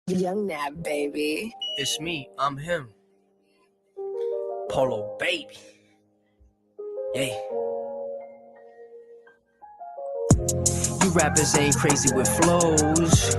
Young Nab, baby. It's me, I'm him. Polo, baby. Hey. You rappers ain't crazy with flows.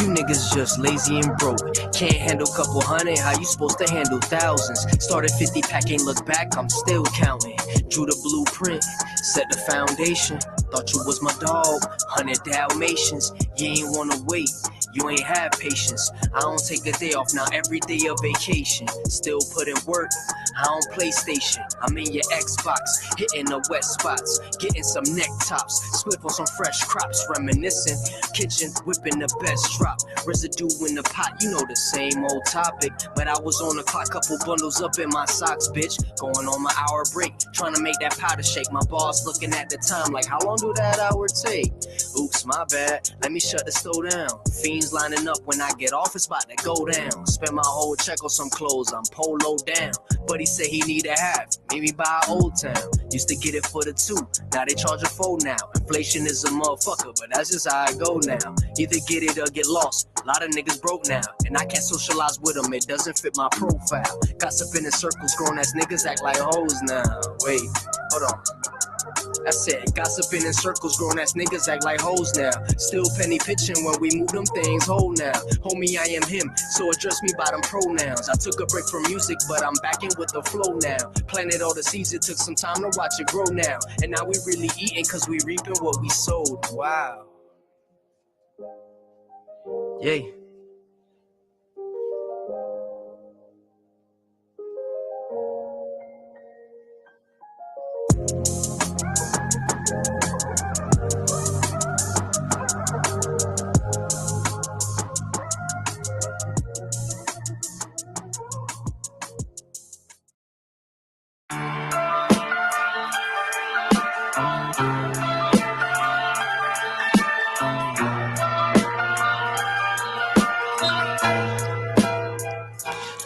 You niggas just lazy and broke. Can't handle couple hundred, how you supposed to handle thousands? Started 50 pack, ain't look back, I'm still counting. Drew the blueprint, set the foundation. Thought you was my dog, 100 Dalmatians. You ain't wanna wait, you ain't have patience. I don't take a day off, now every day a vacation. Still put in work, I don't PlayStation. I'm in your Xbox, hitting the wet spots, getting some neck tops, split on some fresh crops, reminiscing, kitchen whipping the best drop, residue in the pot, you know the same old topic. But I was on the clock, couple bundles up in my socks, bitch. Going on my hour break, trying to make that powder shake. My boss looking at the time like, how long do that hour take? Oops, my bad, let me shut the stove down. Fiends lining up, when I get off, it's about to go down. Spend my whole check on some clothes, I'm polo down. But he said he need a half, maybe buy Old Town. Used to get it for the 2, now they charge a 4 now. Inflation is a motherfucker, but that's just how I go now. Either get it or get lost, a lot of niggas broke now. And I can't socialize with them, it doesn't fit my profile. Gossiping in circles, grown ass niggas act like hoes now. Wait, hold on. I said, gossiping in circles, grown ass niggas act like hoes now. Still penny pitching when we move them things whole now. Homie, I am him, so address me by them pronouns. I took a break from music, but I'm back in with the flow now. Planted all the seeds, it took some time to watch it grow now. And now we really eating cause we reaping what we sowed. Wow. Yay.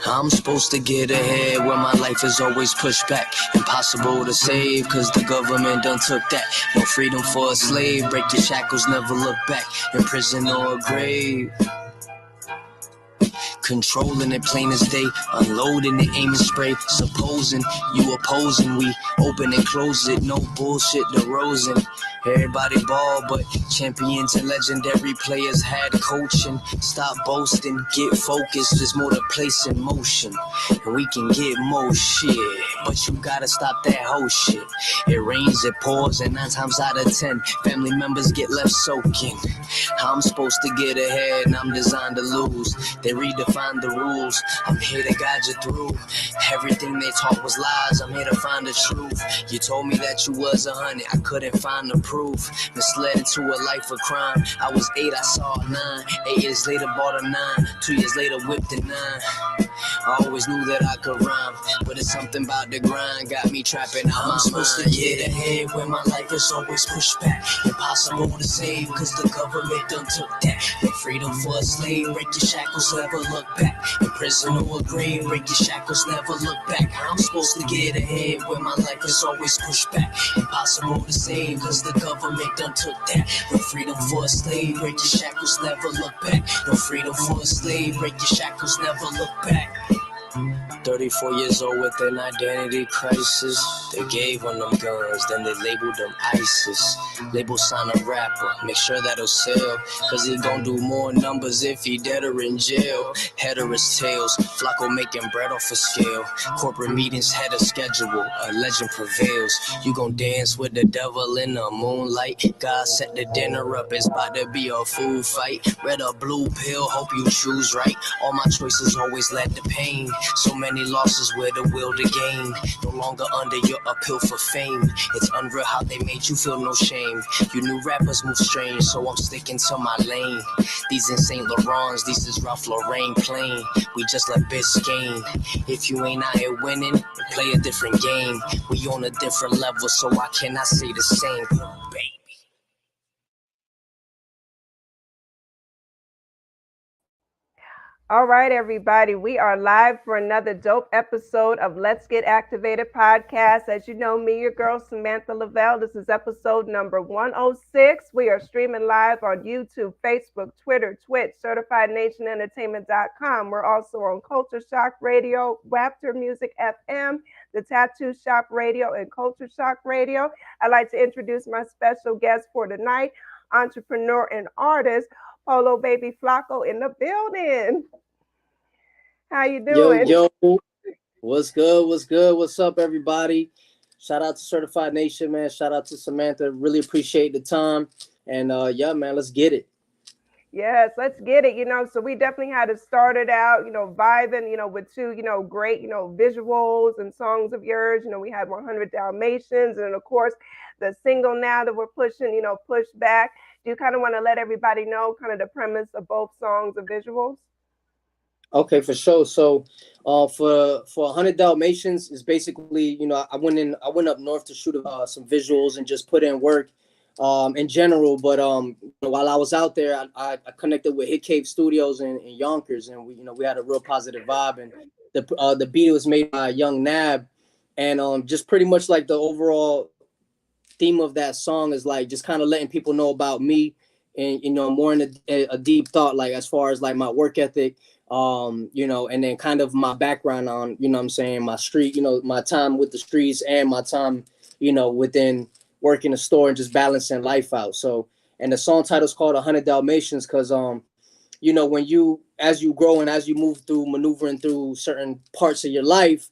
I'm supposed to get ahead when my life is always pushed back. Impossible to save cause the government done took that. No freedom for a slave, break your shackles, never look back. In prison or a grave. Controlling it plain as day, unloading it, aiming spray. Supposing you opposing, we open and close it. No bullshit, DeRozan. Everybody ball, but champions and legendary players had coaching. Stop boasting, get focused, there's more to place in motion. And we can get more shit, but you gotta stop that whole shit. It rains, it pours, and 9 times out of 10, family members get left soaking. I'm supposed to get ahead, and I'm designed to lose. They redefine the rules, I'm here to guide you through. Everything they taught was lies, I'm here to find the truth. You told me that you was 100, I couldn't find the proof. Misled into a life of crime. I was 8, I saw a 9. 8 years later, bought a 9. 2 years later, whipped a 9. I always knew that I could rhyme, but it's something about the grind got me trapping on my supposed mind. To get ahead when my life is always pushed back. Impossible to save cause the government done took that. No freedom for a slave, break your shackles, never look back. In prison or a grave, break your shackles, never look back. I'm supposed to get ahead when my life is always pushed back. Impossible to save cause the government done took that. No freedom for a slave, break your shackles, never look back. No freedom for a slave, break your shackles, never look back. 34 years old with an identity crisis. They gave on them guns, then they labeled them ISIS. Label sign a rapper, make sure that'll sell. Cause he gon' do more numbers if he dead or in jail. Head or his tails, FLAKO making bread off a scale. Corporate meetings had a schedule, a legend prevails. You gon' dance with the devil in the moonlight. God set the dinner up, it's about to be a food fight. Red or blue pill, hope you choose right. All my choices always led to pain. So many losses with the will to gain. No longer under your appeal for fame. It's unreal how they made you feel no shame. You knew rappers move strange, so I'm sticking to my lane. These ain't Saint Laurents, these is Ralph Lauren plain. We just like Biscayne. If you ain't out here winning, play a different game. We on a different level, so I cannot say the same. Baby. All right, everybody. We are live for another dope episode of Let's Get Activated podcast. As you know, me, your girl, Samantha Lavelle. This is episode number 106. We are streaming live on YouTube, Facebook, Twitter, Twitch, CertifiedNationEntertainment.com. We're also on Culture Shock Radio, Raptor Music FM, the Tattoo Shop Radio, and Culture Shock Radio. I'd like to introduce my special guest for tonight, entrepreneur and artist, Polo Baby FLAKO in the building. How you doing? Yo, what's good? What's good? What's up, everybody? Shout out to Certified Nation, man. Shout out to Samantha. Really appreciate the time. And yeah, man, let's get it. Yes, let's get it. So we definitely had to start it out, vibing, with two, great, visuals and songs of yours. We had 100 Dalmatians, and of course, the single now that we're pushing, Push Back. Do you kind of want to let everybody know kind of the premise of both songs and visuals? Okay, for sure. So, for 100 Dalmatians is basically, I went up north to shoot some visuals and just put in work, in general. But while I was out there, I connected with Hit Cave Studios in Yonkers, and we had a real positive vibe. And the beat was made by Young Nab, and just pretty much like the overall theme of that song is like just kind of letting people know about me, and more in a deep thought, like as far as like my work ethic. And then kind of my background on, I'm saying, my street, my time with the streets and my time, within working the store and just balancing life out. So, and the song title is called 100 Dalmatians because, when as you grow and as you move through maneuvering through certain parts of your life,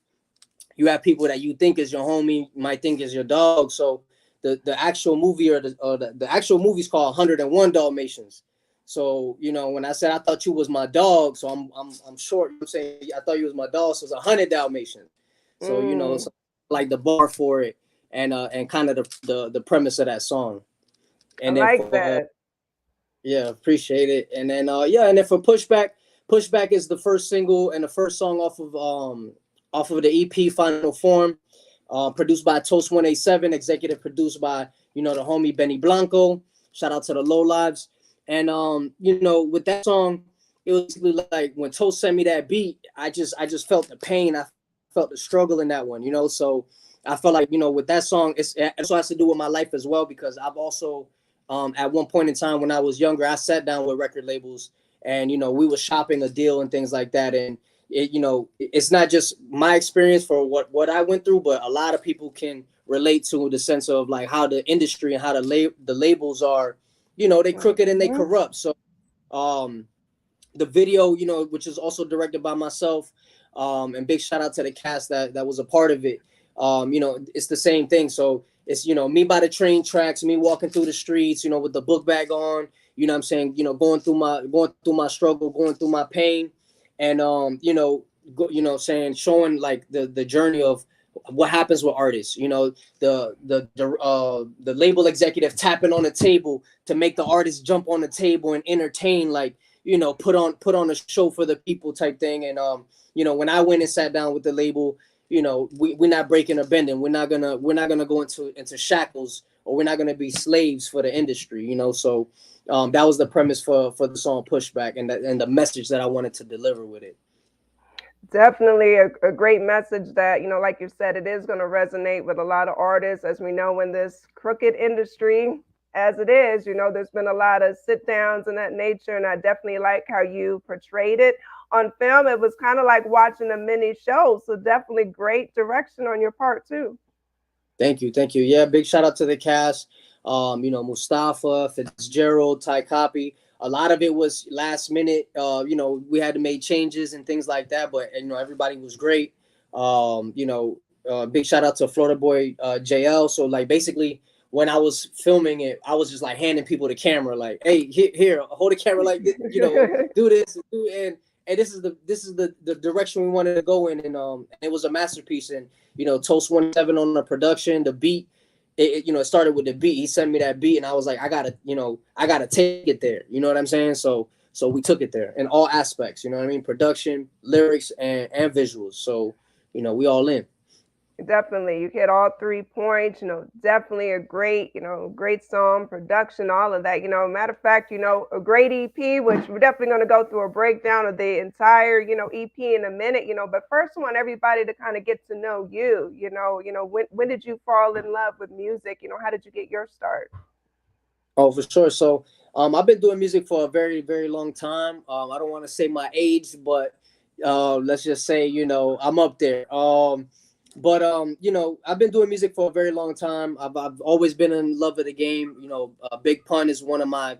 you have people that you think is your homie, might think is your dog. So the actual movie or the actual movie is called 101 Dalmatians. So, when I said I thought you was my dog, so I'm short. I'm saying I thought you was my dog, so it's 100 Dalmatians. So, it's like the bar for it, and kind of the premise of that song. And I like that. Yeah, appreciate it. And then and then for Pushback is the first single and the first song off of the EP Final Form, produced by Toast 187, executive produced by the homie Benny Blanco. Shout out to the Low Lives. And with that song, it was like when Toast sent me that beat, I just felt the pain. I felt the struggle in that one, So I felt like, with that song, it also has to do with my life as well, because I've also, at one point in time when I was younger, I sat down with record labels and, we were shopping a deal and things like that. And it's not just my experience for what I went through, but a lot of people can relate to the sense of like how the industry and how the labels are. They crooked and they corrupt. So, the video, which is also directed by myself, and big shout out to the cast that was a part of it. It's the same thing. So it's, me by the train tracks, me walking through the streets, with the book bag on, what I'm saying, going through my struggle, going through my pain, and, saying, showing like the journey of what happens with artists, the label executive tapping on the table to make the artist jump on the table and entertain, like, put on a show for the people type thing. And, when I went and sat down with the label, we're not breaking or bending. We're not gonna go into shackles, or we're not gonna be slaves for the industry, So, that was the premise for the song Pushback, and the message that I wanted to deliver with it. Definitely a great message that, like you said, it is going to resonate with a lot of artists. As we know, in this crooked industry, as it is, there's been a lot of sit downs and that nature. And I definitely like how you portrayed it on film. It was kind of like watching a mini show. So definitely great direction on your part, too. Thank you. Yeah, big shout out to the cast. Mustafa, Fitzgerald, Ty Copy. A lot of it was last minute. We had to make changes and things like that, but everybody was great. Big shout out to Florida boy JL. So like basically when I was filming it, I was just like handing people the camera, like, hey, here, hold the camera, like, do this, and this is the direction we wanted to go in, and it was a masterpiece. And Toast 187 on the production, the beat. It started with the beat. He sent me that beat, and I was like, I gotta take it there. You know what I'm saying? So we took it there in all aspects. You know what I mean? Production, lyrics, and visuals. So we all in. Definitely. You hit all 3 points, definitely a great, great song, production, all of that. Matter of fact, a great EP, which we're definitely going to go through a breakdown of the entire, EP in a minute, but first I want everybody to kind of get to know you, when did you fall in love with music? How did you get your start? Oh, for sure. So, I've been doing music for a very, very long time. I don't want to say my age, but let's just say, I'm up there. But I've been doing music for a very long time. I've always been in love with the game. Big Pun is one of my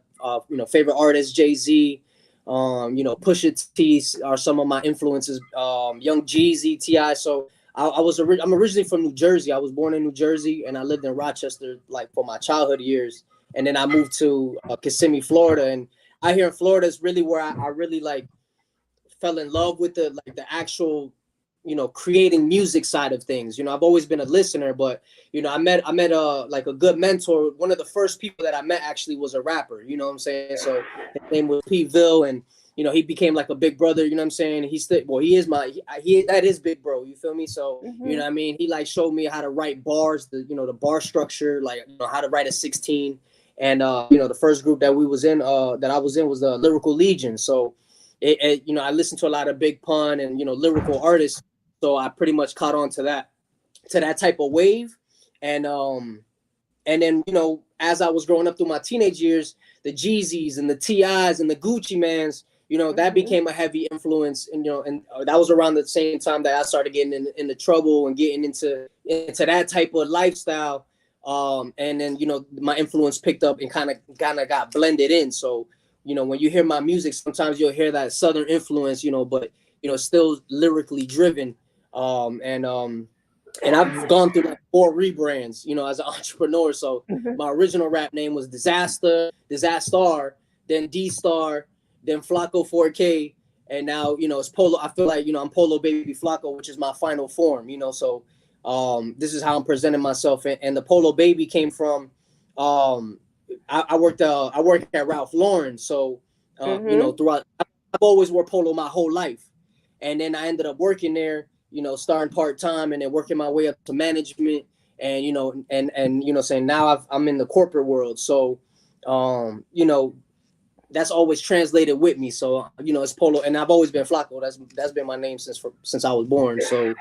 favorite artists. Jay-Z, Pusha T are some of my influences. Young Jeezy, Ti. So I'm originally from New Jersey. I was born in New Jersey, and I lived in Rochester like for my childhood years. And then I moved to Kissimmee, Florida. And out here in Florida is really where I really like fell in love with the actual creating music side of things. I've always been a listener, but I met like a good mentor. One of the first people that I met actually was a rapper, what I'm saying? So his name was P-Ville, and he became like a big brother, what I'm saying? He is that is big bro, you feel me? So what I mean, he like showed me how to write bars, the bar structure, like how to write a 16. And the first group that I was in was the Lyrical Legion. So I listened to a lot of Big Pun and lyrical artists. So I pretty much caught on to that type of wave. And then, as I was growing up through my teenage years, the Jeezys and the T.I.s and the Gucci Mans, that became a heavy influence. And, and that was around the same time that I started getting into trouble and getting into that type of lifestyle. And then, my influence picked up and kind of got blended in. So, when you hear my music, sometimes you'll hear that Southern influence, but, still lyrically driven. And I've gone through like 4 rebrands, as an entrepreneur. So my original rap name was Disaster, then D-Star, then FLAKO 4K. And now, it's Polo. I feel like, I'm Polo Baby FLAKO, which is my final form, so this is how I'm presenting myself. And the Polo Baby came from, I worked at Ralph Lauren. So, throughout, I've always wore polo my whole life. And then I ended up working there, starting part-time and then working my way up to management and saying now I'm in the corporate world. So, that's always translated with me. So, it's Polo, and I've always been FLAKO. That's been my name since I was born. So,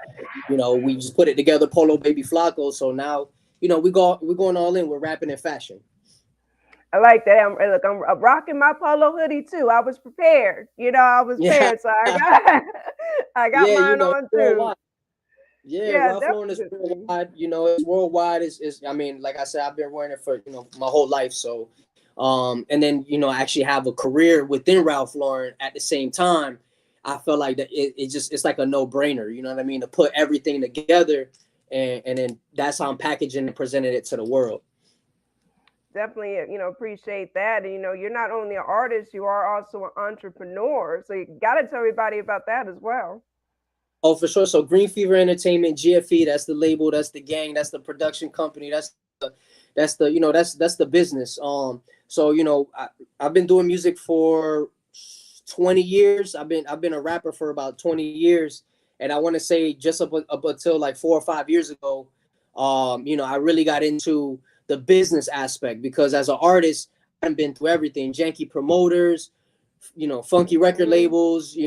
we just put it together, Polo Baby FLAKO. So now, we're going all in. We're rapping in fashion. I like that. I'm rocking my polo hoodie too. I was prepared. I was prepared, so I got mine on too. Worldwide. Yeah, Ralph Lauren is worldwide. It's worldwide. I mean, like I said, I've been wearing it for my whole life. So, and then I actually have a career within Ralph Lauren at the same time. I felt like that it's like a no-brainer. You know what I mean? To put everything together, and then that's how I'm packaging and presenting it to the world. Definitely, appreciate that. And, you're not only an artist, you are also an entrepreneur. So you got to tell everybody about that as well. Oh, for sure. So Green Fever Entertainment, GFE, that's the label, that's the gang, that's the production company, that's the business. So, I've been doing music for 20 years. I've been a rapper for about 20 years. And I want to say just up until like 4 or 5 years ago, I really got into the business aspect, because as an artist, I've been through everything: janky promoters, funky record labels,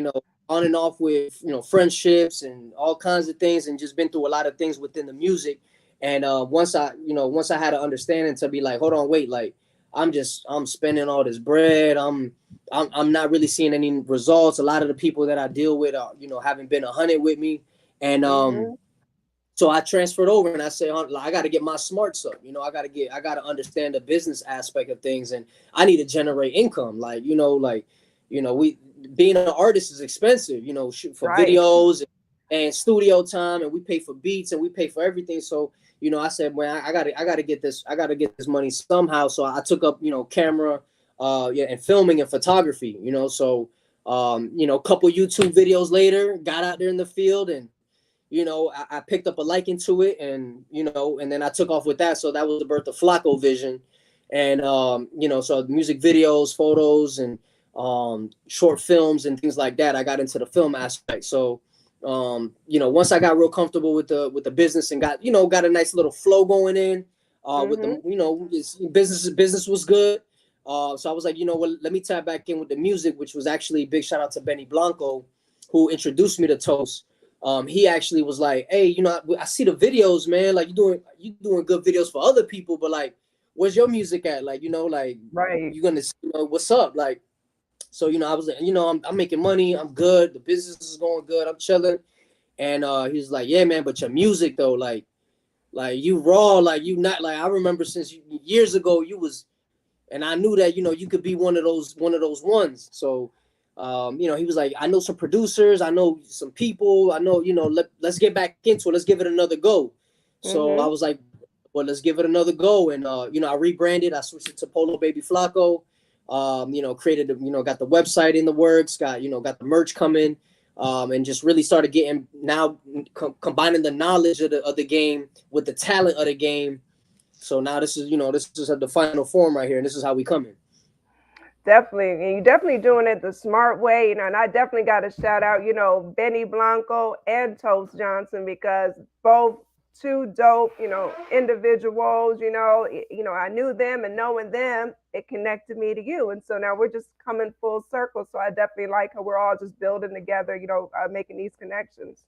on and off with, friendships and all kinds of things, and just been through a lot of things within the music. And once I had an understanding to be like, hold on, wait, like I'm spending all this bread. I'm not really seeing any results. A lot of the people that I deal with are, haven't been 100 with me. And, so I transferred over and I said, I got to get my smarts up. I got to understand the business aspect of things, and I need to generate income. We being an artist is expensive, for videos and studio time, and we pay for beats and we pay for everything. So, I said, man, I gotta get this money somehow. So I took up, camera, and filming and photography, so, a couple YouTube videos later, got out there in the field, and I picked up a liking to it, and and then I took off with that. So that was the birth of FLAKO Vision, and so music videos, photos, and short films and things like that. I got into the film aspect. So You know, once I got real comfortable with the business and got, you know, got a nice little flow going in, with the, you know, business was good. So I was like, you know what, let me tap back in with the music, which was actually big shout out to Benny Blanco, who introduced me to Toast. He actually was like, hey, you know, I see the videos, man. Like you doing good videos for other people, but like, where's your music at? Like, you know, like Right. you gonna, you know, what's up? Like, so, you know, I was like, you know, I'm making money, I'm good, the business is going good, I'm chilling. And he's like, yeah, man, but your music though, like you raw, like you not, like I remember since years ago you was, and I knew that, you know, you could be one of those ones. So you know, he was like, I know some producers, I know some people, I know, you know, let's get back into it, let's give it another go. So I was like, well, let's give it another go. And you know, I rebranded, I switched it to Polo Baby FLAKO. You know, created, you know, got the website in the works, got, you know, got the merch coming, and just really started getting now combining the knowledge of the game with the talent of the game. So now this is, you know, this is the final form right here, and this is how we come in. Definitely. And you're definitely doing it the smart way, you know, and I definitely got to shout out, you know, Benny Blanco and Toast Johnson, because both two dope, you know, individuals, you know, I knew them, and knowing them, it connected me to you. And so now we're just coming full circle. So I definitely like how we're all just building together, you know, making these connections.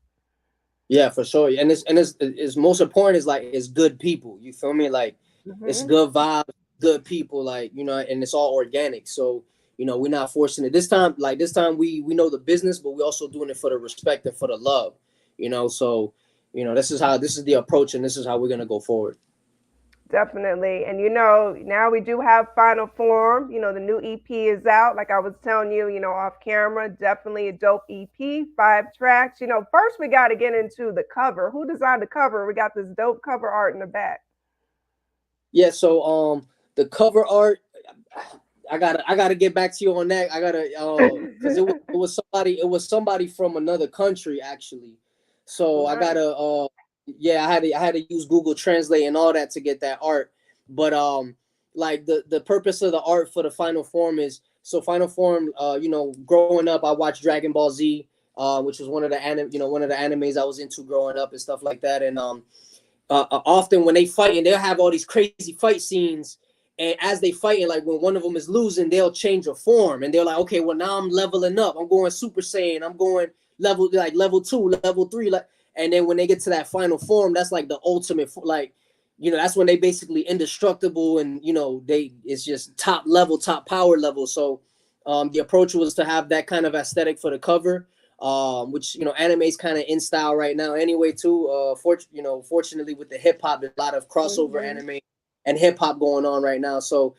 Yeah, for sure. And it's most important is like, it's good people. You feel me? Like it's good vibes, good people, like, you know, and it's all organic. So, you know, we're not forcing it. This time, like this time we know the business, but we're also doing it for the respect and for the love, you know. So, you know, this is the approach, and this is how we're gonna go forward. Definitely. And you know, now we do have final form. You know, the new EP is out. Like I was telling you, you know, off camera, definitely a dope EP, 5 tracks. You know, first we got to get into the cover. Who designed the cover? We got this dope cover art in the back. Yeah, so the cover art, I gotta get back to you on that. I gotta because it was somebody from another country actually. So I Nice. gotta yeah, I had to use Google Translate and all that to get that art. But like the purpose of the art for the final form is, so final form, you know, growing up I watched Dragon Ball Z, which was one of the one of the animes I was into growing up and stuff like that. And often when they fight, and they'll have all these crazy fight scenes, and as they fighting, like when one of them is losing, they'll change a form, and they're like, okay, well now I'm leveling up, I'm going Super Saiyan, I'm going level 2, level 3, like, and then when they get to that final form, that's like the ultimate, like, you know, that's when they basically indestructible, and you know, it's just top level, top power level. So the approach was to have that kind of aesthetic for the cover, which, you know, anime is kind of in style right now anyway too. Fortunately with the hip hop, there's a lot of crossover anime and hip hop going on right now. So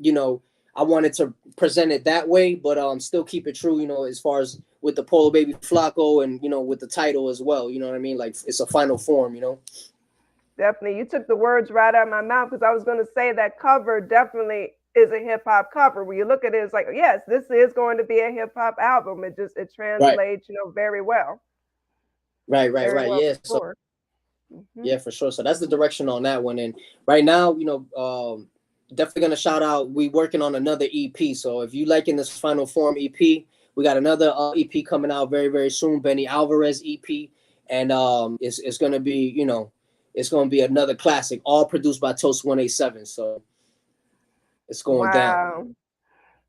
you know, I wanted to present it that way, but still keep it true, you know, as far as with the Polo Baby FLAKO, and you know, with the title as well. You know what I mean? Like it's a final form, you know. Definitely. You took the words right out of my mouth, because I was going to say that cover definitely is a hip hop cover. When you look at it, it's like, yes, this is going to be a hip hop album. It Right, translates, you know, very well. right, Very well yeah. for So sure. yeah, for sure. So that's the direction on that one. And right now, you know, definitely gonna shout out. We working on another EP. So if you liking this final form EP, we got another EP coming out very very soon. Benny Alvarez EP, and it's gonna be, you know, it's gonna be another classic, all produced by Toast 187. So it's going down. Wow.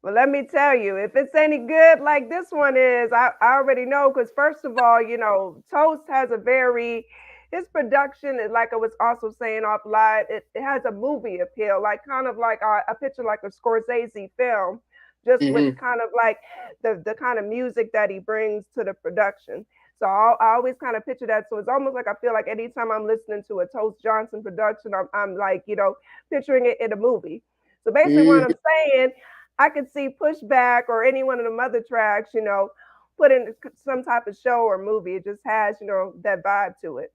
Well, let me tell you, if it's any good like this one is, I already know, because first of all, you know, Toast has a very, his production is, like I was also saying off live, it has a movie appeal, like kind of like a picture like a Scorsese film, just with Mm-hmm. kind of like the kind of music that he brings to the production. So I always kind of picture that. So it's almost like I feel like anytime I'm listening to a Toast Johnson production, I'm like, you know, picturing it in a movie. So basically, what Mm-hmm. I'm saying, I could see Pushback or any one of the other tracks, you know, put in some type of show or movie. It just has, you know, that vibe to it.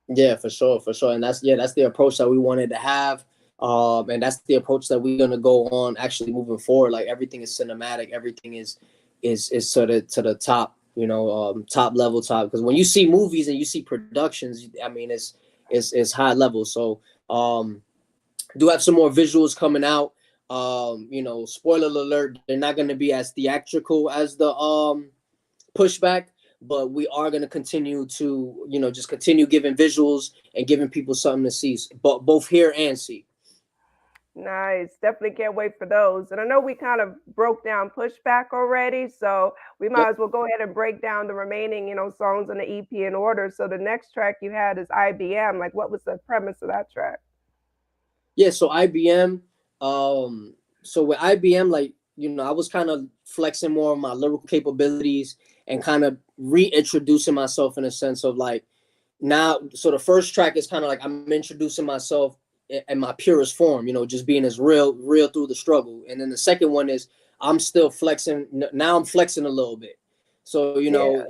Yeah, for sure, for sure. And that's the approach that we wanted to have. And that's the approach that we're gonna go on actually moving forward. Like everything is cinematic, everything is to the top, you know, top level top. Because when you see movies and you see productions, I mean, it's high level. So do have some more visuals coming out. You know, spoiler alert, they're not gonna be as theatrical as the Pushback, but we are going to continue to, you know, just continue giving visuals and giving people something to see, but both hear and see. Nice. Definitely can't wait for those. And I know we kind of broke down Pushback already, so we Yep. might as well go ahead and break down the remaining, songs in the EP in order. So the next track you had is IBM. Like, what was the premise of that track? Yeah, so IBM, so with IBM, like, you know, I was kind of flexing more of my lyrical capabilities and kind of reintroducing myself in a sense of like, now, so the first track is kind of like I'm introducing myself in my purest form, you know, just being as real through the struggle. And then the second one is I'm still flexing. Now I'm flexing a little bit. So, Yeah.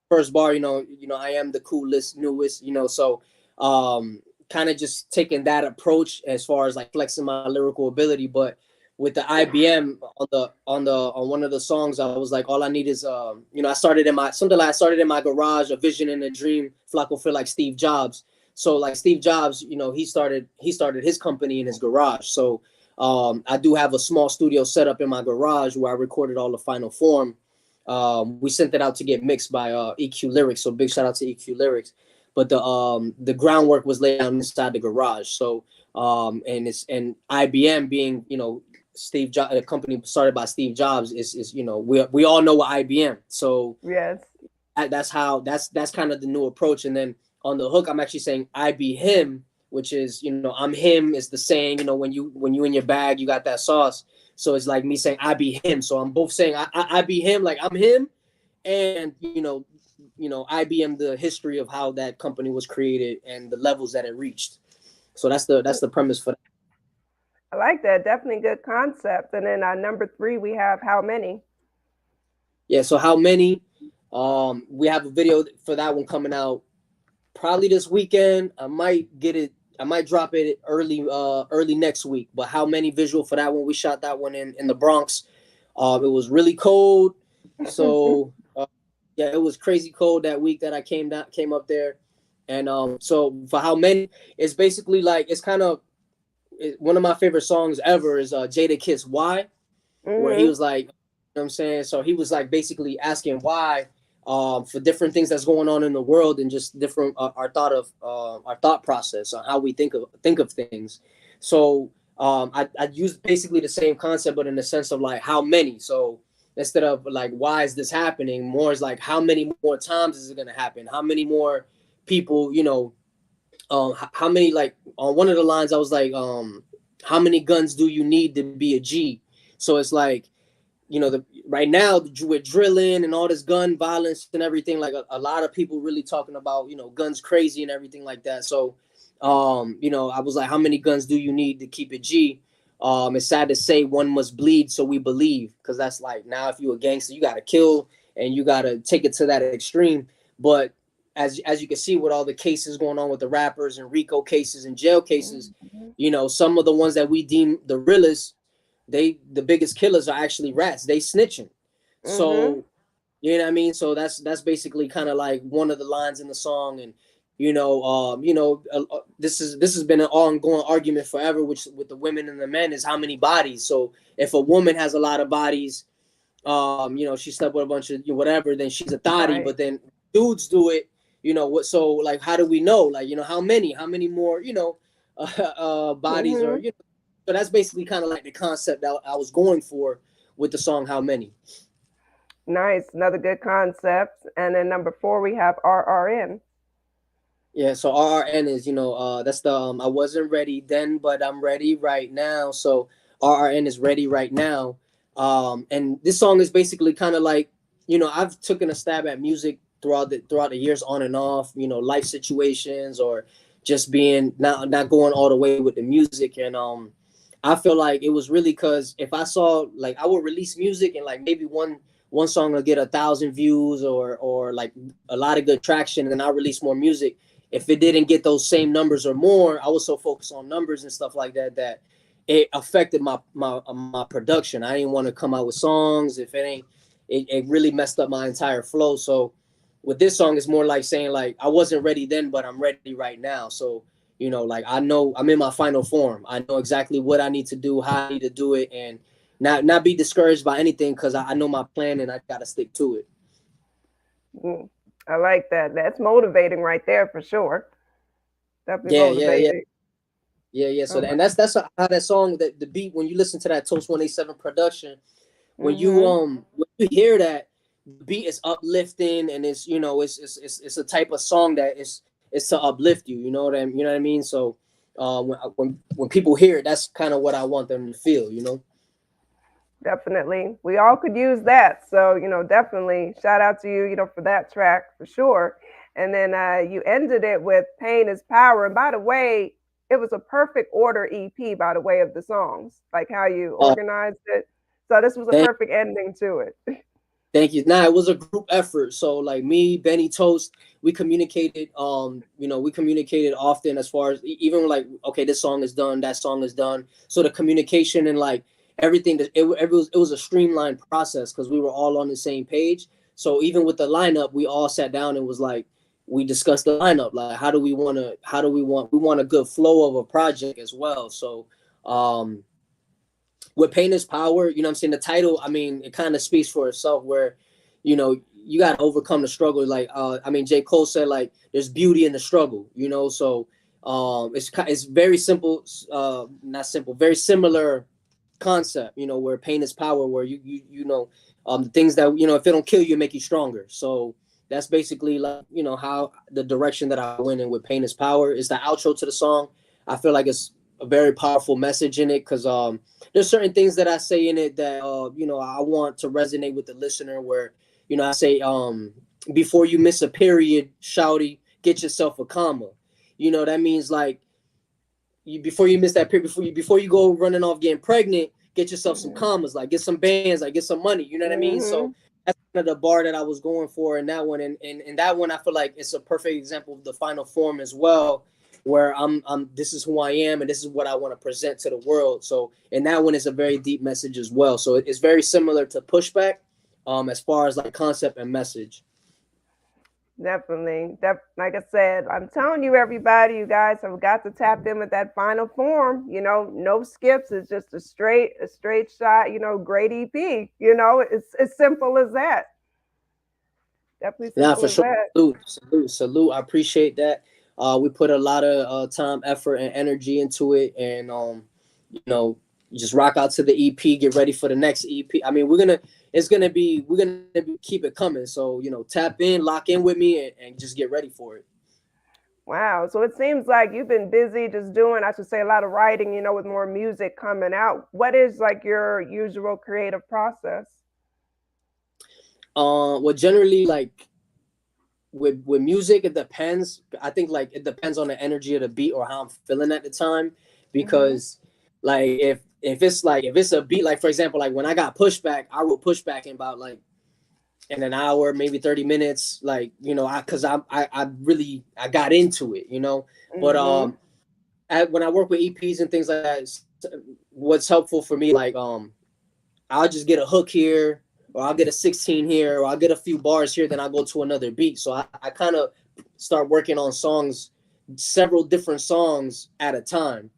first bar, I am the coolest, newest, so kind of just taking that approach as far as like flexing my lyrical ability. But with the IBM on one of the songs, I was like, all I need is I started in my garage, a vision and a dream. FLAKO feel like Steve Jobs. So like Steve Jobs, he started his company in his garage. So I do have a small studio set up in my garage where I recorded all the final form. We sent it out to get mixed by EQ Lyrics. So big shout out to EQ Lyrics. But the groundwork was laid down inside the garage. So and IBM being, Steve Jobs, a company started by Steve Jobs, is we all know what IBM. So Yes. that's kind of the new approach. And then on the hook, I'm actually saying I be him, which is, I'm him is the saying, when you in your bag, you got that sauce. So it's like me saying I be him. So I'm both saying I be him, like I'm him, and IBM, the history of how that company was created and the levels that it reached. So that's the premise for that. I like that. Definitely good concept. And then number 3, we have How Many? Yeah, so How Many? We have a video for that one coming out probably this weekend. I might drop it early next week. But How Many visual for that one? We shot that one in the Bronx. It was really cold. So yeah, it was crazy cold that week that I came up there. And so for How Many, it's basically like, it's kind of one of my favorite songs ever is Jada Kiss Why, where he was like, you know what I'm saying? So he was like basically asking why for different things that's going on in the world, and just different our thought process on how we think of things. So I used basically the same concept, but in the sense of like how many. So instead of like why is this happening, more is like how many more times is it gonna happen? How many more people, how many, like on one of the lines I was like, how many guns do you need to be a G? So it's like, right now with drilling and all this gun violence and everything, like a lot of people really talking about, guns crazy and everything like that. So I was like, how many guns do you need to keep it G? It's sad to say one must bleed so we believe, because that's like, now if you a gangster, you gotta kill and you gotta take it to that extreme. But as you can see with all the cases going on with the rappers and RICO cases and jail cases, some of the ones that we deem the realest, the biggest killers are actually rats. They snitching. So, you know what I mean? So that's basically kind of like one of the lines in the song. And, this has been an ongoing argument forever, which with the women and the men, is how many bodies. So if a woman has a lot of bodies, she slept with a bunch of whatever, then she's a thotty. Right. But then dudes do it, so like, how do we know? Like, how many more, bodies or, so that's basically kind of like the concept that I was going for with the song How Many. Nice. Another good concept. And then number 4, we have RRN. Yeah, so RRN is, that's the I wasn't ready then, but I'm ready right now. So RRN is ready right now. And this song is basically kind of like, I've taken a stab at music throughout the years on and off, life situations, or just being not going all the way with the music. And I feel like it was really because if I saw, like, I would release music and like maybe one song will get 1,000 views or like a lot of good traction, and then I'll release more music. If it didn't get those same numbers or more, I was so focused on numbers and stuff like that it affected my production. I didn't want to come out with songs if it really messed up my entire flow. So with this song, it's more like saying like, I wasn't ready then, but I'm ready right now. So, like, I know I'm in my final form. I know exactly what I need to do, how I need to do it, and not be discouraged by anything, because I know my plan and I got to stick to it. Mm, I like that. That's motivating right there for sure. Definitely Yeah, yeah, yeah. motivating. Yeah. So Oh my. and that's how that song, that the beat, when you listen to that Toast 187 production, Mm-hmm. when you hear that, the beat is uplifting, and it's, it's a type of song that is to uplift you. You know what I mean? So when people hear it, that's kind of what I want them to feel. Definitely. We all could use that. So, definitely shout out to you, for that track for sure. And then you ended it with Pain is Power. And by the way, it was a perfect order EP, by the way, of the songs, like how you Uh, organized it. So this was a thank perfect ending to it. Thank you. Nah, it was a group effort. So like me, Benny Toast, we communicated. We communicated often, as far as even like, okay, this song is done, that song is done. So the communication and like everything, it was a streamlined process because we were all on the same page. So even with the lineup, we all sat down and was like, we discussed the lineup. Like, we want a good flow of a project as well. So with Pain is Power, I'm saying, the title, I mean, it kind of speaks for itself, where, you got to overcome the struggle. Like, J. Cole said, like, there's beauty in the struggle, so it's very simple, not simple, very similar concept, where pain is power, where the things that, if it don't kill you, make you stronger. So that's basically, like, how the direction that I went in with Pain is Power. Is the outro to the song. I feel like it's a very powerful message in it, because there's certain things that I say in it that I want to resonate with the listener, where I say, before you miss a period, shouty, get yourself a comma. That means, like, before you miss that period, before you go running off getting pregnant, get yourself some commas, like get some bands, like get some money. You know what I mean? Mm-hmm. So that's kind of the bar that I was going for in that one. And that one, I feel like it's a perfect example of the final form as well, where I'm this is who I am, and this is what I want to present to the world. So, and that one is a very deep message as well. So it's very similar to Pushback, as far as like concept and message. Definitely. Like I said, I'm telling you, everybody, you guys have got to tap in with that final form. No skips. It's just a straight shot. Great EP. It's as simple as that. Definitely Yeah, simple for as sure. that. Salute. I appreciate that. We put a lot of time, effort, and energy into it, and you know, just rock out to the EP. Get ready for the next EP. I mean, we're gonna keep it coming. So tap in, lock in with me, and just get ready for it. Wow. So it seems like you've been busy just doing, I should say, a lot of writing, with more music coming out. What is like your usual creative process? Well, generally, like, with music, it depends. I think, like, it depends on the energy of the beat or how I'm feeling at the time, Mm-hmm. because, like, if it's a beat, like, for example, like when I got Pushback, I wrote Pushback in about, like, in an hour, maybe 30 minutes, like, I really, I got into it, but Mm-hmm. when I work with EPs and things like that, what's helpful for me, like, I'll just get a hook here, or I'll get a 16 here, or I'll get a few bars here, then I'll go to another beat. So I kind of start working on songs, several different songs at a time.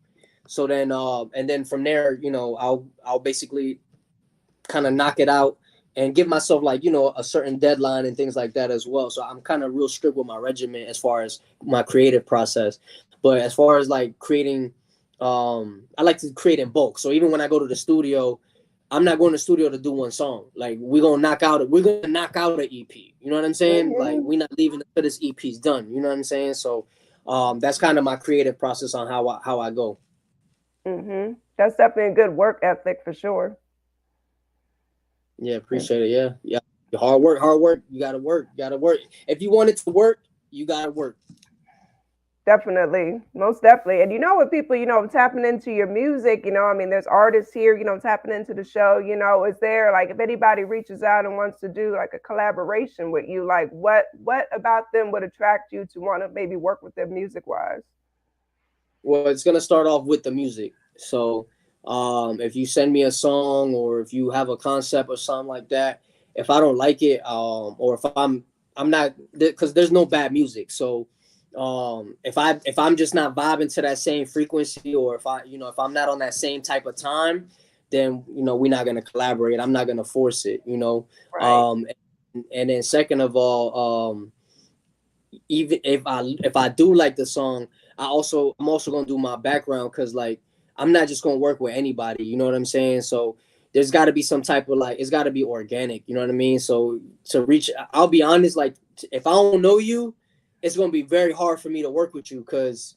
So then, and then from there, I'll basically kind of knock it out and give myself, like, a certain deadline and things like that as well. So I'm kind of real strict with my regimen as far as my creative process. But as far as like creating, I like to create in bulk. So even when I go to the studio, I'm not going to the studio to do one song. Like, we're gonna knock out an EP. You know what I'm saying? Like, Mm-hmm. we're not leaving until this EP's done. You know what I'm saying? So that's kind of my creative process on how I go. Mm-hmm. That's definitely a good work ethic for sure. Yeah, appreciate it. Yeah, yeah. Hard work, hard work. You gotta work. You gotta work. If you want it to work, you gotta work. Definitely, most definitely. And with people, tapping into your music, I mean, there's artists here, tapping into the show, is there, like, if anybody reaches out and wants to do like a collaboration with you, like what about them would attract you to want to maybe work with them music wise? Well, it's gonna start off with the music. So, if you send me a song, or if you have a concept or something like that, if I don't like it, or if I'm not, because there's no bad music. So, if I'm just not vibing to that same frequency, or if I'm not on that same type of time, then we're not gonna collaborate. I'm not gonna force it. Right. and then second of all, even if I do like the song, I'm also gonna do my background, because like I'm not just gonna work with anybody, you know what I'm saying? So there's got to be some type of like, it's got to be organic, you know what I mean? So to reach, I'll be honest, like if I don't know you, it's gonna be very hard for me to work with you, because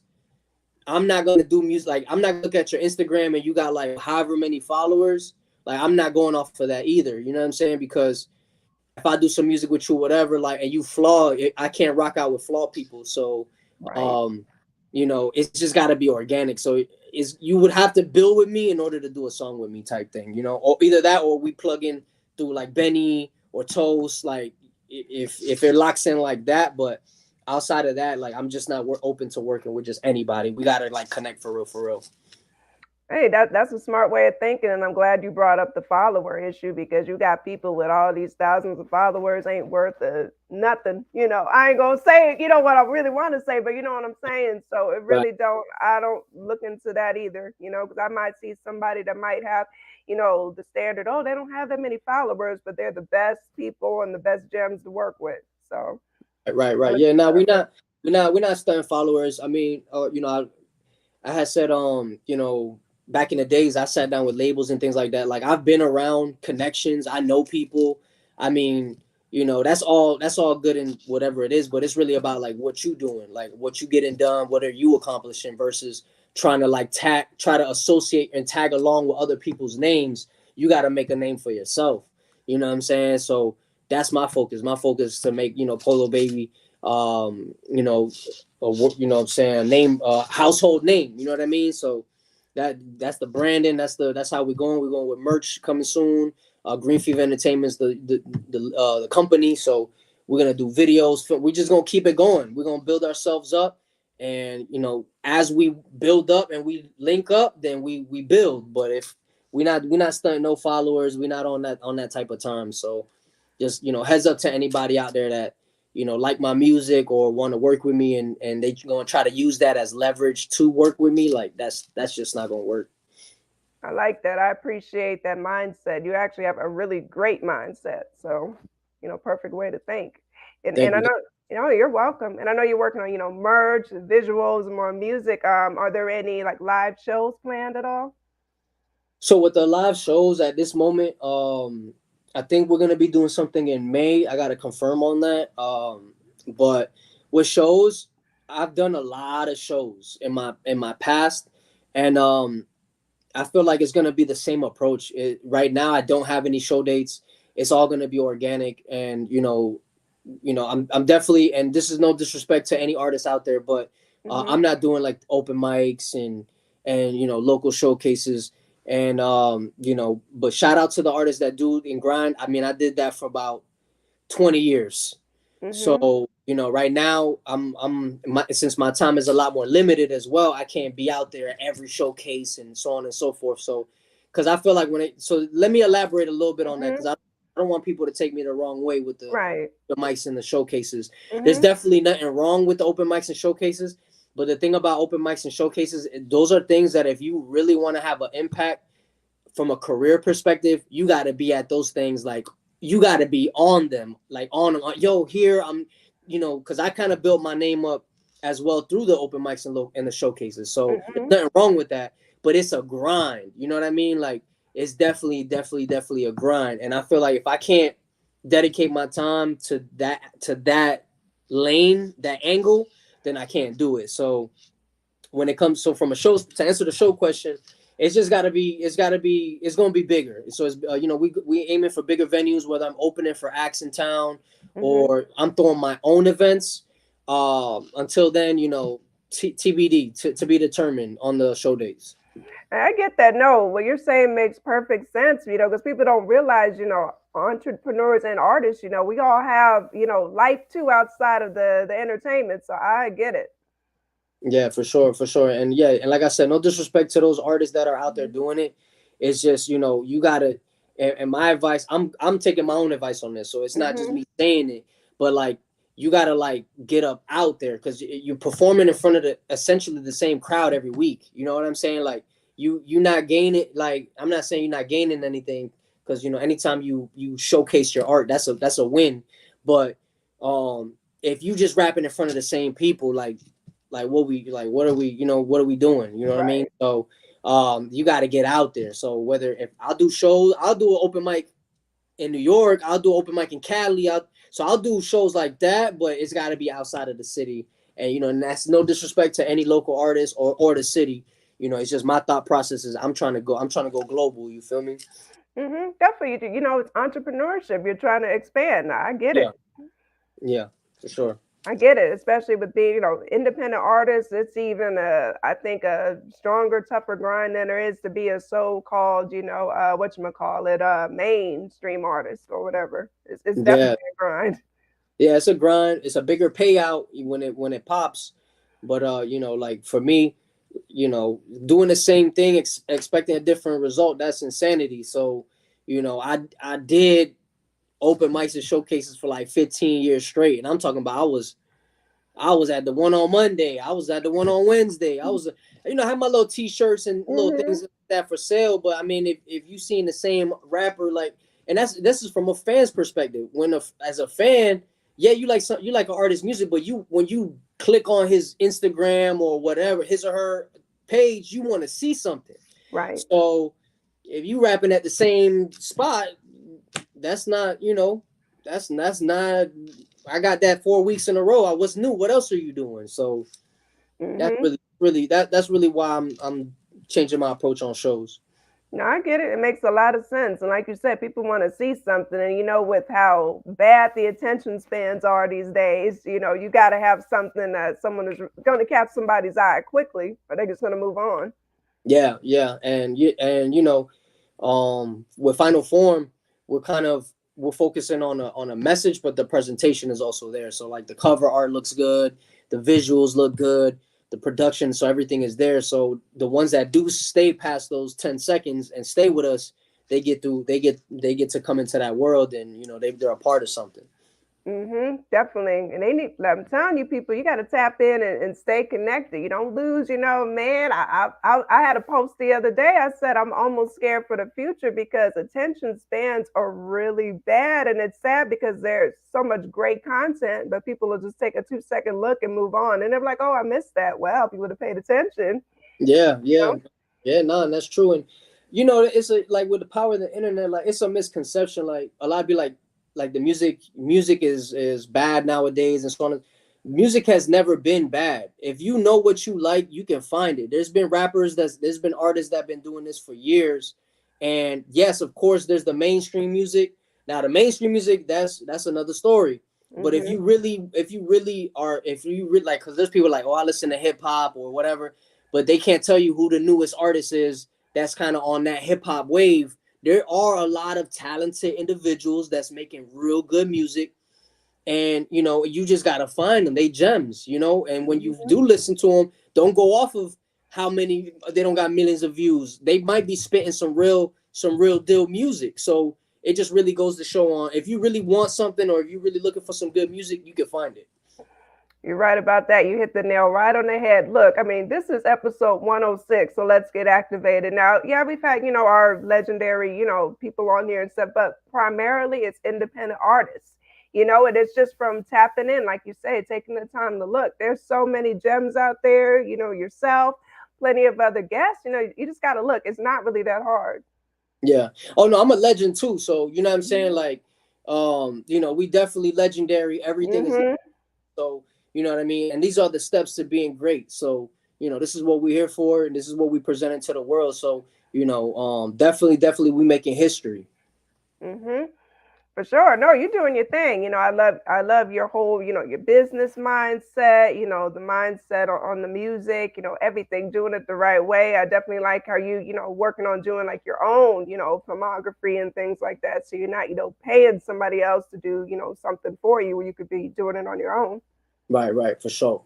I'm not gonna do music. Like I'm not gonna look at your Instagram and you got like however many followers. Like I'm not going off for that either. You know what I'm saying? Because if I do some music with you, whatever, like, and you flaw, I can't rock out with flawed people. So, Right. you know, it's just got to be organic. So is you would have to build with me in order to do a song with me, type thing, you know, or either that or we plug in through like Benny or Toast, like if it locks in like that. But outside of that, like I'm just not open to working with just anybody. We got to like connect for real, for real. Hey, that's a smart way of thinking, and I'm glad you brought up the follower issue, because you got people with all these thousands of followers ain't worth nothing. You know, I ain't gonna say, you know, what I really want to say, but you know what I'm saying. So it Right. really don't. I don't look into that either. You know, because I might see somebody that might have, you know, the standard. Oh, they don't have that many followers, but they're the best people and the best gems to work with. So Right. Yeah. Now we're not stunting followers. I mean, you know, I had said, you know, back in the days, I sat down with labels and things like that. Like I've been around connections. I know people. I mean, you know, that's all good and whatever it is, but it's really about like what you doing, like what you getting done, what are you accomplishing versus trying to like try to associate and tag along with other people's names. You got to make a name for yourself. You know what I'm saying? So that's my focus. My focus is to make, you know, Polo Baby, you know, you know what I'm saying, name, household name, you know what I mean? So that's the branding, that's how we're going with merch coming soon. Green Fever Entertainment's the company, so we're gonna do videos. We're just gonna keep it going. We're gonna build ourselves up, and you know, as we build up and we link up, then we build. But if we're not stunting no followers, we're not on that type of time. So just, you know, heads up to anybody out there that, you know, like my music or want to work with me, and they gonna try to use that as leverage to work with me. Like that's just not gonna work. I like that. I appreciate that mindset. You actually have a really great mindset. So, you know, perfect way to think. And Thank I you. know, you know, you're welcome. And I know you're working on, you know, merch, visuals, and more music. Are there any like live shows planned at all? So with the live shows at this moment, I think we're gonna be doing something in May. I gotta confirm on that. But with shows, I've done a lot of shows in my past, and I feel like it's gonna be the same approach. Right now, I don't have any show dates. It's all gonna be organic, and I'm definitely. And this is no disrespect to any artist out there, but Mm-hmm. I'm not doing like open mics and local showcases, and But shout out to the artists that do and grind. I mean, I did that for about 20 years. Mm-hmm. So, right now since my time is a lot more limited as well, I can't be out there at every showcase and so on and so forth. So, because I feel like so let me elaborate a little bit on that, because Mm-hmm. I don't want people to take me the wrong way with Right. the mics and the showcases. There's Mm-hmm. definitely nothing wrong with the open mics and showcases, but the thing about open mics and showcases, those are things that if you really want to have an impact from a career perspective, you got to be at those things. Like you got to be on them, like on them. Yo, here I'm, because I kind of built my name up as well through the open mics and the showcases. So there's Mm-hmm. nothing wrong with that, but it's a grind. You know what I mean? Like it's definitely a grind. And I feel like if I can't dedicate my time to that lane, that angle, then I can't do it. So when it comes, so from a show, to answer the show question, it's gonna be bigger. So it's we aiming for bigger venues, whether I'm opening for acts in town Mm-hmm. or I'm throwing my own events. Until then, TBD, to be determined on the show dates. I get that. No, what you're saying makes perfect sense, you know, because people don't realize, you know, entrepreneurs and artists, you know, we all have, you know, life too outside of the entertainment. So I get it. Yeah, for sure. And yeah, and like I said, no disrespect to those artists that are out there Mhm. doing it. It's just, you gotta, and my advice, I'm taking my own advice on this. So it's not just Mhm. me saying it, but like you gotta like get up out there, because you're performing in front of essentially the same crowd every week. You know what I'm saying? Like you not gaining, like I'm not saying you're not gaining anything because you know, anytime you showcase your art, that's a win. But if you just rapping in front of the same people, like what are we, you know, what are we doing? You know what I mean? So you got to get out there. So whether if I'll do shows, I'll do an open mic in New York, I'll do open mic in Cali. So I'll do shows like that, but it's got to be outside of the city. And you know, and that's no disrespect to any local artist or the city. You know, it's just my thought process is I'm trying to go global. You feel me? Definitely. You know, it's entrepreneurship. You're trying to expand. I get Yeah, it. yeah, for sure. I get it, especially with being, you know, independent artists. It's even I think a stronger, tougher grind than there is to be a so-called, you know, whatchamacallit, mainstream artist or whatever. It's Yeah, definitely a grind. yeah, it's a grind. It's a bigger payout when it pops. But you know, like for me, you know, doing the same thing, expecting a different result, that's insanity. So, you know, I did open mics and showcases for like 15 years straight, and I'm talking about I was at the one on Monday, I was at the one on Wednesday, I was, you know, I had my little T-shirts and little things like that for sale. But I mean, if you seen the same rapper, like, and this is from a fan's perspective. As a fan, yeah, you like an artist's music, but when you click on his Instagram or whatever, his or her page, you want to see something. Right. So if you rapping at the same spot, that's not, you know, that's not. I got that 4 weeks in a row. What's new? What else are you doing? So that's that's really why I'm changing my approach on shows. No, I get it. It makes a lot of sense. And like you said, people want to see something. And, you know, with how bad the attention spans are these days, you know, you got to have something that someone is going to catch somebody's eye quickly, or they're just going to move on. Yeah, yeah. And you know, with Final Form, we're focusing on a message, but the presentation is also there. So like the cover art looks good, the visuals look good, the production, so everything is there. So the ones that do stay past those 10 seconds and stay with us, they get to come into that world, and you know, they're a part of something. Definitely. And they need, I'm telling you, people, you got to tap in and stay connected. You don't lose, you know, man. I had a post the other day. I said, I'm almost scared for the future because attention spans are really bad. And it's sad because there's so much great content, but people will just take a 2-second look and move on. And they're like, oh, I missed that. Well, if you would have paid attention. Yeah, yeah, You know? yeah. No, that's true. And you know, it's like with the power of the internet, like it's a misconception. Like a lot of be like the music is bad nowadays and so on. Music has never been bad. If you know what you like, you can find it. There's been there's been artists that have been doing this for years. And yes, of course, there's the mainstream music. Now the mainstream music, that's another story. But if you really like, because there's people like, oh, I listen to hip hop or whatever, but they can't tell you who the newest artist is that's kind of on that hip hop wave. There are a lot of talented individuals that's making real good music, and you know, you just gotta find them. They gems, you know. And when you do listen to them, don't go off of how many they don't got millions of views. They might be spitting some real deal music. So it just really goes to show on, if you really want something or if you're really looking for some good music, you can find it. You're right about that. You hit the nail right on the head. Look, I mean, this is episode 106, so let's get activated. Now, yeah, we've had, you know, our legendary, you know, people on here and stuff, but primarily it's independent artists, you know, and it's just from tapping in, like you say, taking the time to look. There's so many gems out there, you know, yourself, plenty of other guests, you know, you just got to look. It's not really that hard. Yeah. Oh no, I'm a legend too. So you know what I'm saying? Like, you know, we definitely legendary. Everything is so, you know what I mean? And these are the steps to being great. So, you know, this is what we're here for, and this is what we presented to the world. So, you know, definitely we making history. For sure. No, you're doing your thing. You know, I love your whole, you know, your business mindset, you know, the mindset on the music, you know, everything, doing it the right way. I definitely like how you know, working on doing like your own, you know, filmography and things like that. So you're not, you know, paying somebody else to do, you know, something for you when you could be doing it on your own. Right, for sure.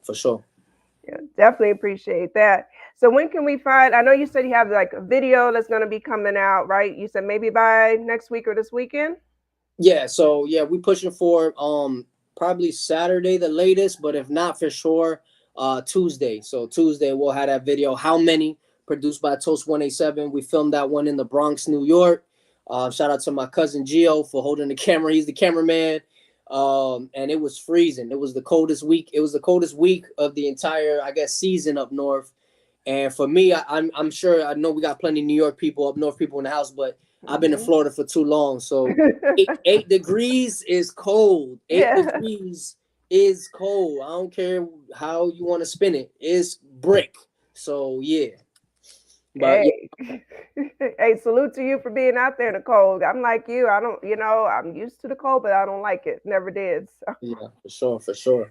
Yeah, definitely appreciate that. So when can we find, I know you said you have like a video that's going to be coming out, right? You said maybe by next week or this weekend? Yeah, so yeah, we pushing for probably Saturday the latest, but if not, for sure Tuesday. So Tuesday we'll have that video. How Many, produced by Toast 187. We filmed that one in the Bronx, New York. Shout out to my cousin Gio for holding the camera. He's the cameraman. And it was freezing. It was the coldest week. It was the coldest week of the entire, I guess, season up north. And for me, I'm sure, I know we got plenty of New York people, up north people in the house, but I've been in Florida for too long. So 8 degrees is cold. 8 degrees is cold. I don't care how you want to spin it. It's brick. So yeah. But hey. Hey, salute to you for being out there in the cold. I'm like you. I don't, I'm used to the cold, but I don't like it. Never did. So. Yeah, for sure, for sure.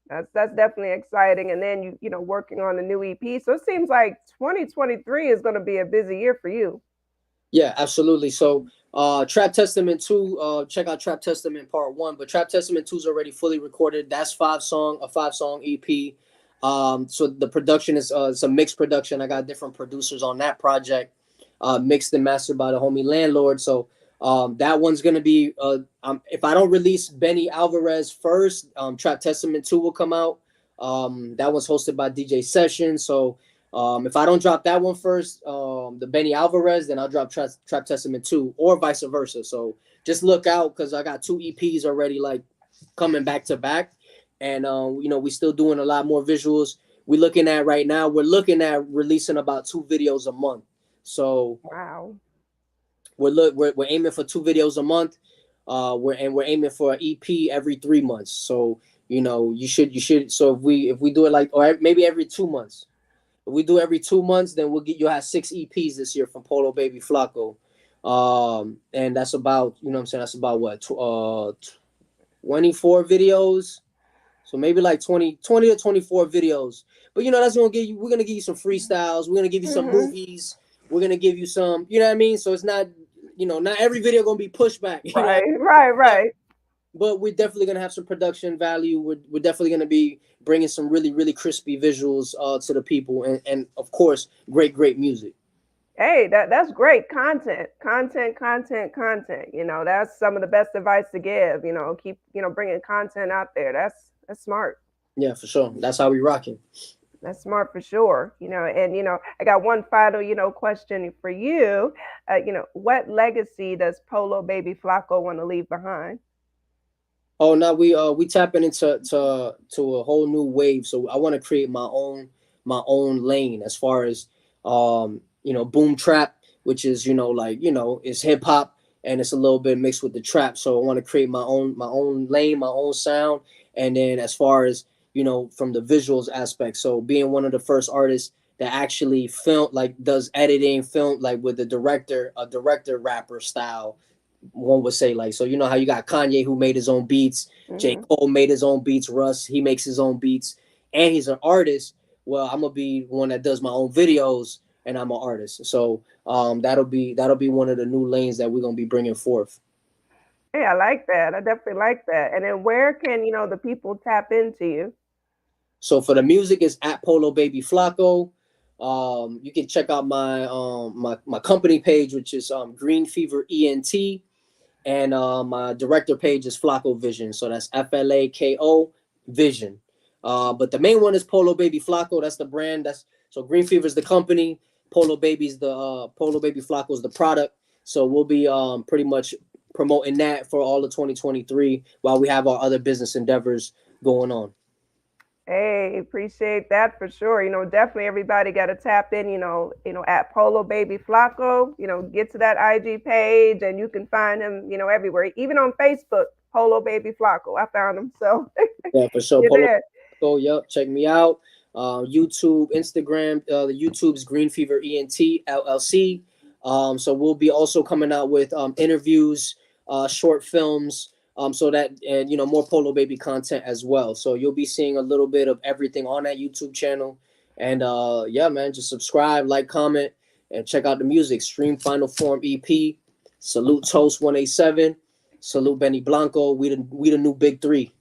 That's definitely exciting. And then working on the new EP. So it seems like 2023 is going to be a busy year for you. Yeah, absolutely. So Trap Testament 2, check out Trap Testament Part 1, but Trap Testament 2 is already fully recorded. That's a 5-song EP. So the production is it's a mixed production. I got different producers on that project, mixed and mastered by the homie Landlord. So that one's gonna be if I don't release Benny Alvarez first, Trap Testament 2 will come out. That one's hosted by DJ Session. So if I don't drop that one first, the Benny Alvarez, then I'll drop Trap Testament 2, or vice versa. So just look out, because I got 2 EPs already like coming back to back. And we still doing a lot more visuals. We're looking at releasing about 2 videos a month. So wow, we're aiming for 2 videos a month. We're aiming for an EP every 3 months. So you should. So if we do it like, or maybe every 2 months. If we do every 2 months, then you'll have 6 EPs this year from Polo Baby FLAKO. And that's about, that's about what, 24 videos. So maybe like 20 to 24 videos. But that's we're gonna give you some freestyles. We're gonna give you some movies. We're gonna give you some, you know what I mean? So it's not, not every video gonna be pushback. Right. But we're definitely gonna have some production value. We're definitely gonna be bringing some really, really crispy visuals to the people, and of course, great music. Hey, that's great content. That's some of the best advice to give. Keep bringing content out there. That's smart. Yeah, for sure. That's how we rocking. That's smart for sure. I got one final question for you. What legacy does Polo Baby FLAKO want to leave behind? Oh, now we tapping into a whole new wave. So I want to create my own lane as far as boom trap, which is it's hip hop, and it's a little bit mixed with the trap. So I want to create my own lane, my own sound. And then as far as from the visuals aspect, so being one of the first artists that actually does editing, film like with a director rapper style, one would say. Like, so how you got Kanye, who made his own beats, J. Cole made his own beats, Russ, he makes his own beats, and he's an artist. Well, I'm gonna be one that does my own videos, and I'm an artist. So that'll be one of the new lanes that we're gonna be bringing forth. Hey, I like that. I definitely like that. And then where can the people tap into you? So for the music, it's at Polo Baby FLAKO. You can check out my my company page, which is Green Fever ENT, and my director page is FLAKO Vision. So that's FLAKO Vision. But the main one is Polo Baby FLAKO. That's the brand. So Green Fever is the company. Polo Baby's the Polo Baby FLAKO is the product. So we'll be pretty much promoting that for all of 2023 while we have our other business endeavors going on. Hey, appreciate that for sure. Definitely everybody got to tap in, at Polo Baby FLAKO, get to that IG page, and you can find him, everywhere, even on Facebook, Polo Baby FLAKO. I found him. So yeah, for sure. Polo, yep, check me out. YouTube, Instagram, the YouTube's Green Fever ENT LLC. So we'll be also coming out with interviews, short films, so that, and more Polo Baby content as well. So you'll be seeing a little bit of everything on that YouTube channel. And yeah, man, just subscribe, like, comment, and check out the music. Stream Final Form EP. Salute Toast 187. Salute Benny Blanco. We the new big 3.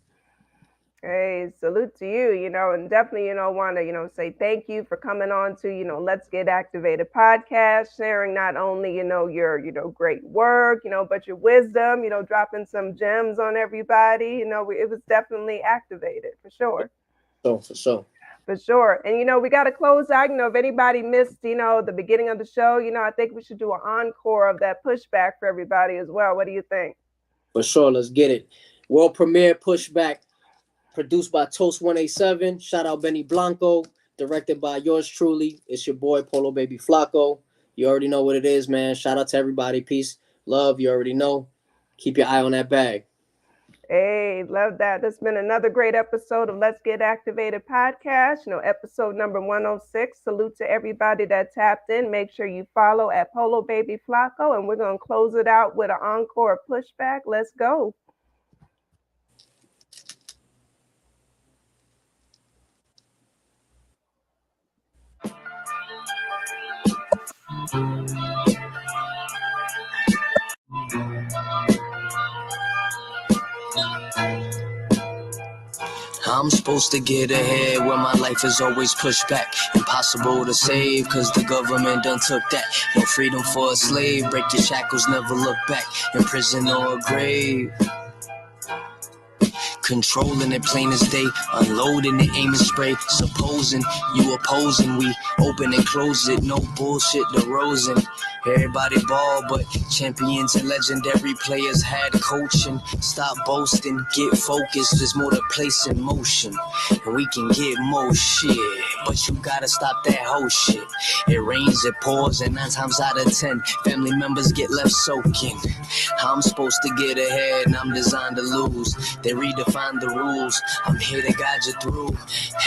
Hey, salute to you, and definitely, want to, say thank you for coming on to, Let's Get Activated podcast, sharing not only, your, great work, but your wisdom, dropping some gems on everybody. It was definitely activated for sure. For sure. For sure. And, we got to close out. If anybody missed, the beginning of the show, I think we should do an encore of that Pushback for everybody as well. What do you think? For sure. Let's get it. World premiere Pushback, produced by Toast 187. Shout out Benny Blanco. Directed by yours truly. It's your boy, Polo Baby FLAKO. You already know what it is, man. Shout out to everybody. Peace, love. You already know. Keep your eye on that bag. Hey, love that. This has been another great episode of Let's Get Activated podcast. Episode number 106. Salute to everybody that tapped in. Make sure you follow at Polo Baby FLAKO, and we're going to close it out with an encore Pushback. Let's go. I'm supposed to get ahead when my life is always pushed back. Impossible to save, cause the government done took that. No freedom for a slave, break your shackles, never look back. In prison or a grave. Controlling it plain as day, unloading it, aim and spray. Supposing you opposing, we open and close it. No bullshit, DeRozan. Everybody ball, but champions and legendary players had coaching. Stop boasting, get focused. There's more to place in motion, and we can get more shit. But you gotta stop that whole shit. It rains, it pours, and 9 times out of 10, family members get left soaking. I'm supposed to get ahead, and I'm designed to lose. They redefine the rules. I'm here to guide you through.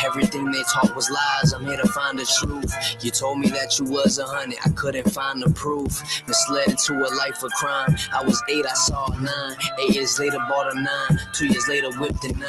Everything they taught was lies. I'm here to find the truth. You told me that you was 100. I couldn't find the proof. Misled into a life of crime. I was 8, I saw a 9. 8 years later, bought a 9. 2 years later, whipped a 9.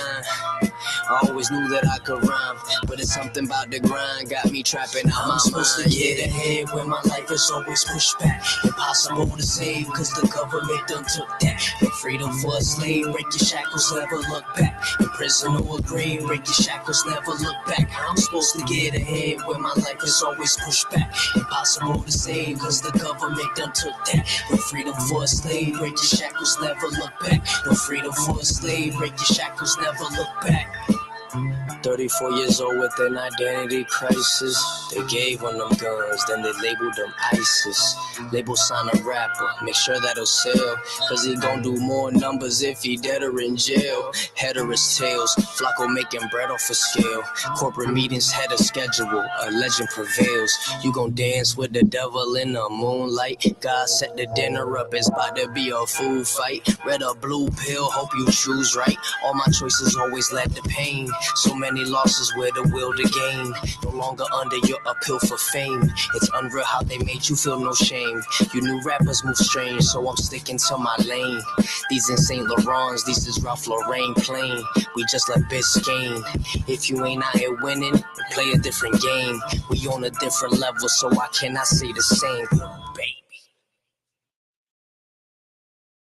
I always knew that I could rhyme, but it's something about the grind got me trapping on my mind. I'm supposed to get ahead when my life is always pushed back. Impossible to save, cause the government done took that. No freedom for a slave, break your shackles, never look back. In prison or a grave, break your shackles, never look back. I'm supposed to get ahead when my life is always pushed back. Impossible to save, cause the government done took that. No freedom for a slave, break your shackles, never look back. No freedom for a slave, break your shackles, never look back. 34 years old with an identity crisis. They gave one them guns, then they labeled them ISIS. Label sign a rapper, make sure that'll sell. Cause he gon' do more numbers if he dead or in jail. Head or his tails, FLAKO making bread off a scale. Corporate meetings had a schedule, a legend prevails. You gon' dance with the devil in the moonlight. God set the dinner up, it's about to be a food fight. Red or blue pill, hope you choose right. All my choices always led to pain. So many losses with the will to gain. No longer under your appeal for fame. It's unreal how they made you feel no shame. You knew rappers move strange, so I'm sticking to my lane. These ain't Saint Laurents, these is Ralph Lauren plain. We just like Biscayne. If you ain't out here winning, play a different game. We on a different level, so I cannot say the same.